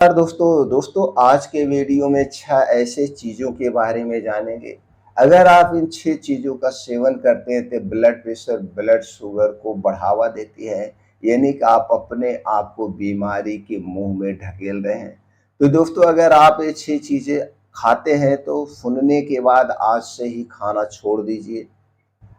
नमस्कार दोस्तों आज के वीडियो में 6 ऐसे चीज़ों के बारे में जानेंगे। अगर आप इन 6 चीज़ों का सेवन करते हैं तो ब्लड प्रेशर, ब्लड शुगर को बढ़ावा देती है, यानी कि आप अपने आप को बीमारी के मुँह में ढकेल रहे हैं। तो दोस्तों अगर आप ये 6 चीज़ें खाते हैं तो सुनने के बाद आज से ही खाना छोड़ दीजिए।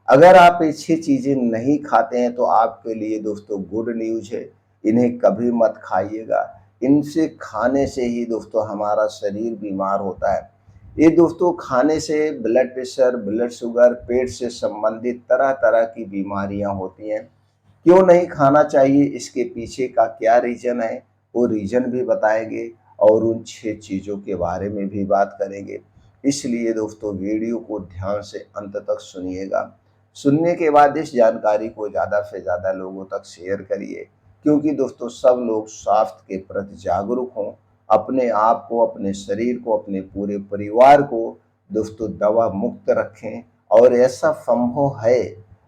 अगर आप ये 6 चीज़ें नहीं खाते हैं तो आपके लिए दोस्तों गुड न्यूज़ है, इन्हें कभी मत खाइएगा। इनसे खाने से ही दोस्तों हमारा शरीर बीमार होता है। ये दोस्तों खाने से ब्लड प्रेशर, ब्लड शुगर, पेट से संबंधित तरह-तरह की बीमारियाँ होती हैं। क्यों नहीं खाना चाहिए, इसके पीछे का क्या रीज़न है, वो रीज़न भी बताएँगे और उन 6 चीज़ों के बारे में भी बात करेंगे। इसलिए दोस्तों वीडियो को ध्यान से अंत तक सुनिएगा। सुनने के बाद इस जानकारी को ज़्यादा से ज़्यादा लोगों तक शेयर करिए, क्योंकि दोस्तों सब लोग स्वास्थ्य के प्रति जागरूक हों, अपने आप को, अपने शरीर को, अपने पूरे परिवार को दोस्तों दवा मुक्त रखें। और ऐसा संभव है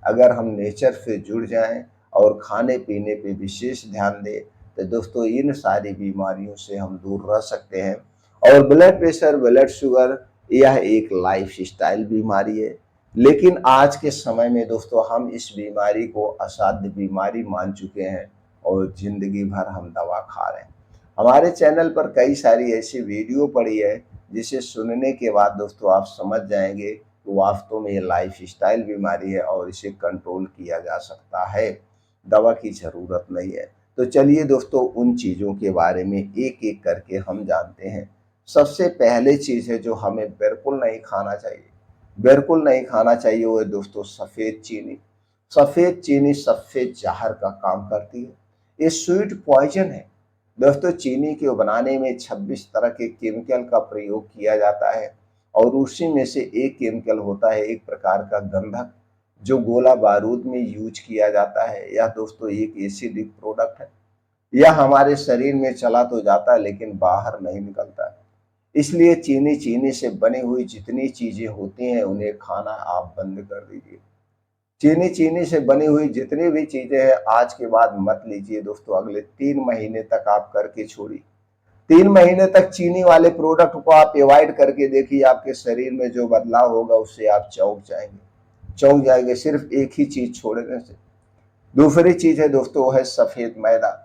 अगर हम नेचर से जुड़ जाएं और खाने-पीने पे विशेष ध्यान दें, तो दोस्तों इन सारी बीमारियों से हम दूर रह सकते हैं। और ब्लड प्रेशर, ब्लड शुगर यह एक लाइफ़स्टाइल बीमारी है, लेकिन आज के समय में दोस्तों हम इस बीमारी को असाध्य बीमारी मान चुके हैं और ज़िंदगी भर हम दवा खा रहे हैं। हमारे चैनल पर कई सारी ऐसी वीडियो पड़ी है, जिसे सुनने के बाद दोस्तों आप समझ जाएँगे कि वास्तव में ये लाइफ़स्टाइल बीमारी है और इसे कंट्रोल किया जा सकता है, दवा की ज़रूरत नहीं है। तो चलिए दोस्तों उन चीज़ों के बारे में एक-एक करके हम जानते हैं। सबसे पहले चीज़ है जो हमें बिल्कुल नहीं खाना चाहिए, बिल्कुल नहीं खाना चाहिए, वो है दोस्तों सफ़ेद चीनी। सफ़ेद चीनी सफ़ेद ज़हर का काम करती है। ये स्वीट पॉइज़न है। दोस्तों चीनी को बनाने में 26 तरह के केमिकल का प्रयोग किया जाता है और उसी में से एक केमिकल होता है एक प्रकार का गंधक, जो गोला बारूद में यूज़ किया जाता है। यह दोस्तों एक एसिडिक प्रोडक्ट है। यह हमारे शरीर में चला तो जाता है लेकिन बाहर नहीं निकलता है। इसलिए चीनी से बनी हुई जितनी चीज़ें होती हैं उन्हें खाना आप बंद कर दीजिए। चीनी से बनी हुई जितनी भी चीज़ें हैं आज के बाद मत लीजिए दोस्तों, अगले 3 महीने तक आप करके छोड़िए। 3 महीने तक चीनी वाले प्रोडक्ट को आप अवॉइड करके देखिए, आपके शरीर में जो बदलाव होगा उससे आप चौंक जाएँगे। चौंक जाएँगे सिर्फ़ एक ही चीज़ छोड़ने से। दूसरी चीज़ है दोस्तों वो है सफ़ेद मैदा।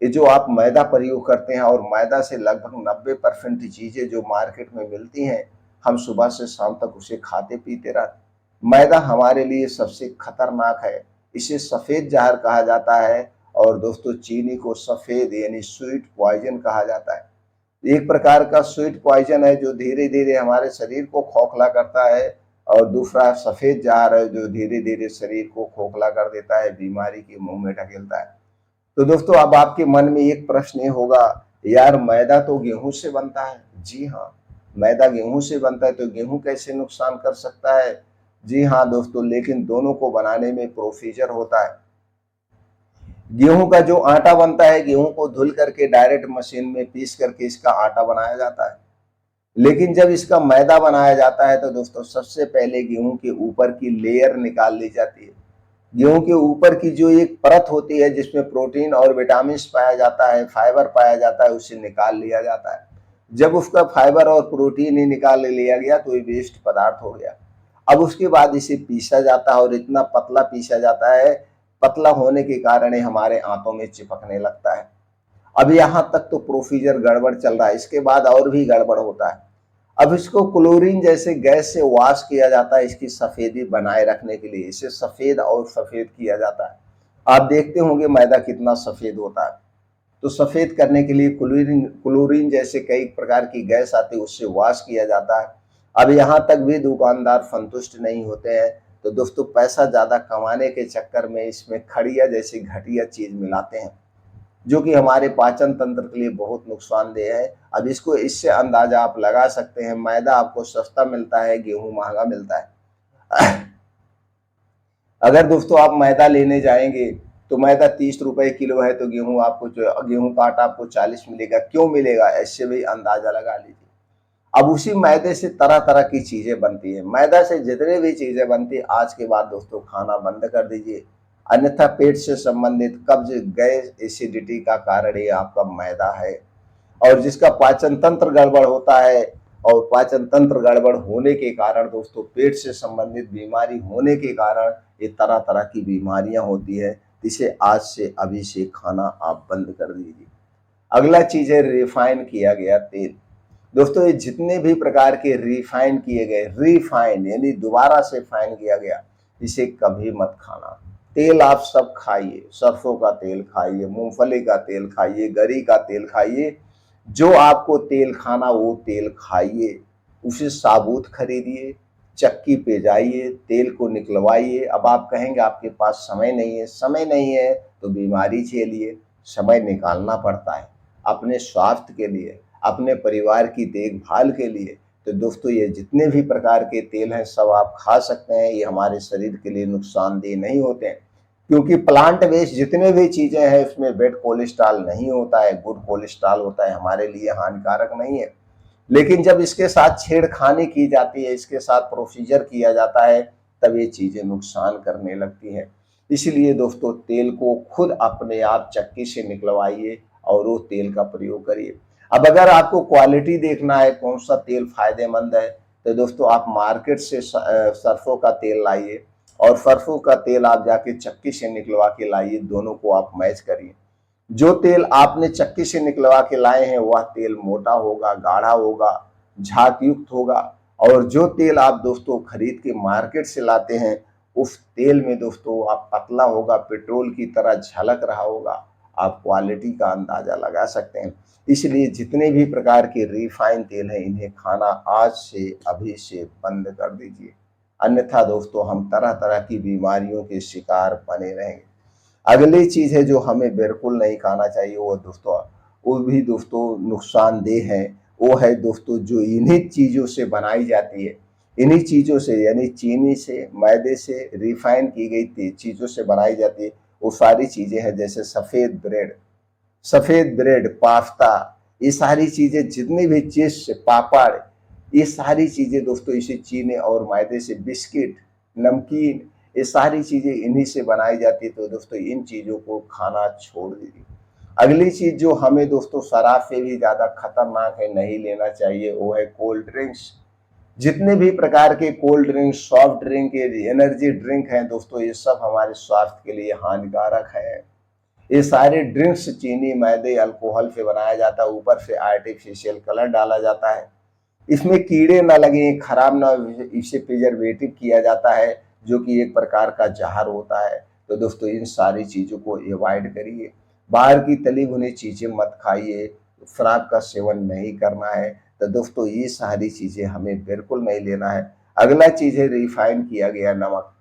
ये जो आप मैदा प्रयोग करते हैं और मैदा से लगभग 90% चीज़ें जो मार्केट में मिलती हैं, हम सुबह से शाम तक उसे खाते-पीते रहते हैं। मैदा हमारे लिए सबसे खतरनाक है, इसे सफ़ेद ज़हर कहा जाता है और दोस्तों चीनी को सफ़ेद यानी स्वीट पॉइज़न कहा जाता है। एक प्रकार का स्वीट पॉइज़न है जो धीरे-धीरे हमारे शरीर को खोखला करता है और दूसरा सफ़ेद ज़हर है जो धीरे-धीरे शरीर को खोखला कर देता है, बीमारी के मुँह में ढकेलता है। तो दोस्तों अब आपके मन में एक प्रश्न ये होगा, यार मैदा तो गेहूं से बनता है। जी हाँ, मैदा गेहूं से बनता है तो गेहूं कैसे नुकसान कर सकता है। जी हाँ दोस्तों, लेकिन दोनों को बनाने में प्रोसीजर होता है। गेहूं का जो आटा बनता है, गेहूं को धुल करके डायरेक्ट मशीन में पीस करके इसका आटा बनाया जाता है। लेकिन जब इसका मैदा बनाया जाता है तो दोस्तों सबसे पहले गेहूं के ऊपर की लेयर निकाल ली जाती है। गेहूं के ऊपर की जो एक परत होती है जिसमें प्रोटीन और विटामिन पाया जाता है, फाइबर पाया जाता है, उसे निकाल लिया जाता है। जब उसका फाइबर और प्रोटीन ही निकाल लिया गया तो ये वेस्ट पदार्थ हो गया। अब उसके बाद इसे पीसा जाता है और इतना पतला पीसा जाता है, पतला होने के कारण ये हमारे आंतों में चिपकने लगता है। अब यहाँ तक तो प्रोसीजर गड़बड़ चल रहा है, इसके बाद और भी गड़बड़ होता है। अब इसको क्लोरीन जैसे गैस से वॉश किया जाता है इसकी सफ़ेदी बनाए रखने के लिए, इसे सफ़ेद और सफ़ेद किया जाता है। आप देखते होंगे मैदा कितना सफ़ेद होता है। तो सफ़ेद करने के लिए क्लोरीन क्लोरीन जैसे कई प्रकार की गैस आती है, उससे वॉश किया जाता है। अब यहाँ तक भी दुकानदार संतुष्ट नहीं होते हैं, तो दोस्तों पैसा ज़्यादा कमाने के चक्कर में इसमें खड़िया जैसी घटिया चीज़ मिलाते हैं, जो कि हमारे पाचन तंत्र के लिए बहुत नुकसानदेह है। अब इसको इससे अंदाजा आप लगा सकते हैं, मैदा आपको सस्ता मिलता है, गेहूं महंगा मिलता है। अगर दोस्तों आप मैदा लेने जाएंगे तो मैदा 30 रुपए किलो है, तो गेहूं आपको जो गेहूं का आटा आपको 40 मिलेगा। क्यों मिलेगा, ऐसे भी अंदाजा लगा लीजिए। अब उसी मैदे से तरह तरह की चीजें बनती है। मैदा से जितने भी चीजें बनती है आज के बाद दोस्तों खाना बंद कर दीजिए, अन्यथा पेट से संबंधित कब्ज, गैस, एसिडिटी का कारण ये आपका मैदा है। और जिसका पाचन तंत्र गड़बड़ होता है, और पाचन तंत्र गड़बड़ होने के कारण दोस्तों पेट से संबंधित बीमारी होने के कारण ये तरह तरह की बीमारियां होती है। इसे आज से अभी से खाना आप बंद कर दीजिए। अगला चीज है रिफाइन किया गया तेल। दोस्तों ये जितने भी प्रकार के रिफाइन किए गए, रिफाइन यानी दोबारा से फाइन किया गया, इसे कभी मत खाना। तेल आप सब खाइए, सरसों का तेल खाइए, मूंगफली का तेल खाइए, गरी का तेल खाइए, जो आपको तेल खाना वो तेल खाइए। उसे साबुत खरीदिए, चक्की पे जाइए, तेल को निकलवाइए। अब आप कहेंगे आपके पास समय नहीं है, समय नहीं है तो बीमारी झेलिए, समय निकालना पड़ता है अपने स्वास्थ्य के लिए, अपने परिवार की देखभाल के लिए। तो दोस्तों ये जितने भी प्रकार के तेल हैं सब आप खा सकते हैं, ये हमारे शरीर के लिए नुकसानदेह नहीं होते हैं, क्योंकि प्लांट बेस्ड जितने भी चीजें हैं उसमें बैड कोलेस्ट्रॉल नहीं होता है, गुड कोलेस्ट्रॉल होता है, हमारे लिए हानिकारक नहीं है। लेकिन जब इसके साथ छेड़खानी की जाती है, इसके साथ प्रोसीजर किया जाता है, तब ये चीजें नुकसान करने लगती हैं। इसलिए दोस्तों तेल को खुद अपने आप चक्की से निकलवाइए और वो तेल का प्रयोग करिए। अब अगर आपको क्वालिटी देखना है कौन सा तेल फायदेमंद है, तो दोस्तों आप मार्केट से सरसों का तेल लाइए और सरसों का तेल आप जाके चक्की से निकलवा के लाइए, दोनों को आप मैच करिए। जो तेल आपने चक्की से निकलवा के लाए हैं वह तेल मोटा होगा, गाढ़ा होगा, झाग युक्त होगा, और जो तेल आप दोस्तों खरीद के मार्केट से लाते हैं उस तेल में दोस्तों आप पतला होगा, पेट्रोल की तरह झलक रहा होगा। आप क्वालिटी का अंदाजा लगा सकते हैं। इसलिए जितने भी प्रकार के रिफाइन तेल हैं इन्हें खाना आज से अभी से बंद कर दीजिए, अन्यथा दोस्तों हम तरह तरह की बीमारियों के शिकार बने रहेंगे। अगली चीज है जो हमें बिल्कुल नहीं खाना चाहिए, वो दोस्तों वो भी दोस्तों नुकसानदेह है। वो है दोस्तों जो इन्हीं चीजों से बनाई जाती है, इन्हीं चीजों से यानी चीनी से, मैदे से, रिफाइन की गई चीजों से बनाई जाती है। वो सारी चीजें हैं जैसे सफेद ब्रेड, पास्ता, ये सारी चीजें जितनी भी चिप्स, पापड़, ये सारी चीजें दोस्तों इसी चीनी और मैदे से, बिस्किट, नमकीन, ये सारी चीजें इन्हीं से बनाई जाती है। तो दोस्तों इन चीजों को खाना छोड़ दीजिए। अगली चीज जो हमें दोस्तों शराब से भी ज्यादा खतरनाक है, नहीं लेना चाहिए, वो है कोल्ड ड्रिंक्स। जितने भी प्रकार के cold drink, soft drink, energy drink हैं दोस्तों, ये सब हमारे स्वास्थ्य के लिए हानिकारक है। ये सारे ड्रिंक्स चीनी, मैदे, अल्कोहल से बनाया जाता है, ऊपर से आर्टिफिशियल कलर डाला जाता है। इसमें कीड़े ना लगे, खराब ना, इसे प्रिजर्वेटिव किया जाता है जो कि एक प्रकार का जहर होता है। तो दोस्तों इन सारी चीजों को अवॉइड करिए। बाहर की तली भुनी चीजें मत खाइए, शराब का सेवन नहीं करना है। तो दोस्तों ये सारी चीजें हमें बिल्कुल नहीं लेना है। अगला चीज है रिफाइन किया गया नमक।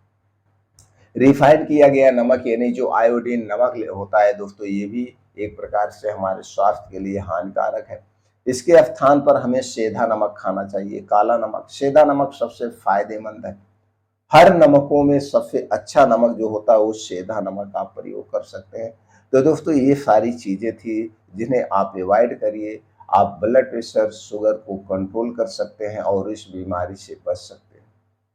रिफाइन किया गया नमक यानी जो आयोडीन नमक होता है दोस्तों, ये भी एक प्रकार से हमारे स्वास्थ्य के लिए हानिकारक है। इसके स्थान पर हमें सेंधा नमक खाना चाहिए, काला नमक। सेंधा नमक सबसे फायदेमंद है। हर नमकों में सबसे अच्छा नमक जो होता है वो सेंधा नमक आप प्रयोग कर सकते हैं। तो दोस्तों ये सारी चीजें थी जिन्हें आप अवॉइड करिए। आप ब्लड प्रेशर, शुगर को कंट्रोल कर सकते हैं और इस बीमारी से बच सकते हैं।